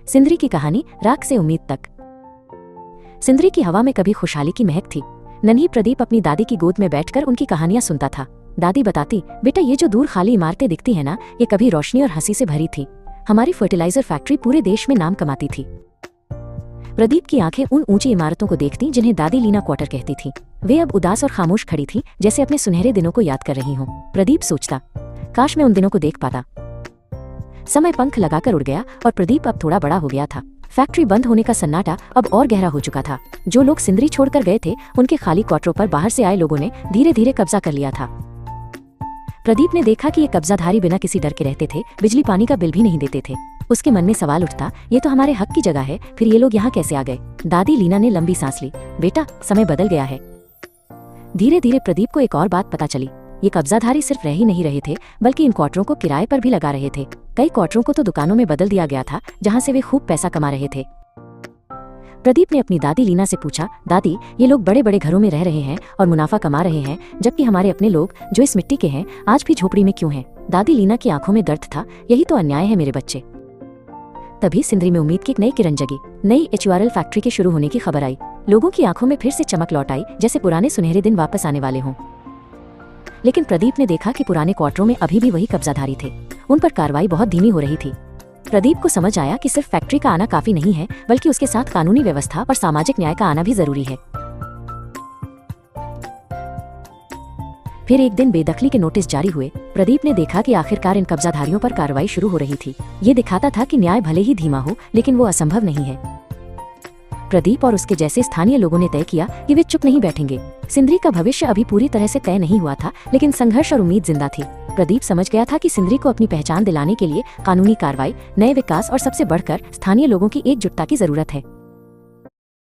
सिंदरी की कहानी, राख से उम्मीद तक। सिंदरी की हवा में कभी खुशहाली की महक थी। नन्ही प्रदीप अपनी दादी की गोद में बैठकर उनकी कहानियां सुनता था। दादी बताती, बेटा ये जो दूर खाली इमारतें दिखती है ना, ये कभी रोशनी और हंसी से भरी थी। हमारी फर्टिलाइजर फैक्ट्री पूरे देश में नाम कमाती थी। प्रदीप की आंखें उन ऊंची इमारतों को देखती जिन्हें दादी लीना क्वार्टर कहती थी। वे अब उदास और खामोश खड़ी थी, जैसे अपने सुनहरे दिनों को याद कर रही हों। प्रदीप सोचता, काश मैं उन दिनों को देख पाता। समय पंख लगाकर उड़ गया और प्रदीप अब थोड़ा बड़ा हो गया था। फैक्ट्री बंद होने का सन्नाटा अब और गहरा हो चुका था। जो लोग सिंदरी छोड़कर गए थे, उनके खाली क्वार्टरों पर बाहर से आए लोगों ने धीरे धीरे कब्जा कर लिया था। प्रदीप ने देखा कि ये कब्जाधारी बिना किसी डर के रहते थे, बिजली पानी का बिल भी नहीं देते थे। उसके मन में सवाल उठता, ये तो हमारे हक की जगह है, फिर ये लोग यहाँ कैसे आ गए? दादी लीना ने लंबी सांस ली। बेटा, समय बदल गया है। धीरे धीरे प्रदीप को एक और बात पता चली। ये कब्जाधारी सिर्फ रह ही नहीं रहे थे, बल्कि इन क्वार्टरों को किराए पर भी लगा रहे थे। कई क्वार्टरों को तो दुकानों में बदल दिया गया था, जहां से वे खूब पैसा कमा रहे थे। प्रदीप ने अपनी दादी लीना से पूछा, दादी, ये लोग बड़े बड़े घरों में रह रहे हैं और मुनाफा कमा रहे हैं, जबकि हमारे अपने लोग जो इस मिट्टी के हैं, आज भी झोपड़ी में क्यों हैं? दादी लीना की आंखों में दर्द था। यही तो अन्याय है मेरे बच्चे। तभी सिंदरी में उम्मीद की एक नई किरण जगी। नई HURL फैक्ट्री के शुरू होने की खबर आई। लोगों की आंखों में फिर से चमक लौट आई, जैसे पुराने सुनहरे दिन वापस आने वाले हों। लेकिन प्रदीप ने देखा कि पुराने क्वार्टरों में अभी भी वही कब्जाधारी थे। उन पर कार्रवाई बहुत धीमी हो रही थी। प्रदीप को समझ आया कि सिर्फ फैक्ट्री का आना काफी नहीं है, बल्कि उसके साथ कानूनी व्यवस्था और सामाजिक न्याय का आना भी जरूरी है। फिर एक दिन बेदखली के नोटिस जारी हुए। प्रदीप ने देखा कि आखिरकार इन कब्जाधारियों पर कार्रवाई शुरू हो रही थी। ये दिखाता था कि न्याय भले ही धीमा हो, लेकिन वो असंभव नहीं है। प्रदीप और उसके जैसे स्थानीय लोगों ने तय किया कि वे चुप नहीं बैठेंगे। सिंदरी का भविष्य अभी पूरी तरह से तय नहीं हुआ था, लेकिन संघर्ष और उम्मीद जिंदा थी। प्रदीप समझ गया था कि सिंदरी को अपनी पहचान दिलाने के लिए कानूनी कार्रवाई, नए विकास और सबसे बढ़कर स्थानीय लोगों की एकजुटता की जरूरत है।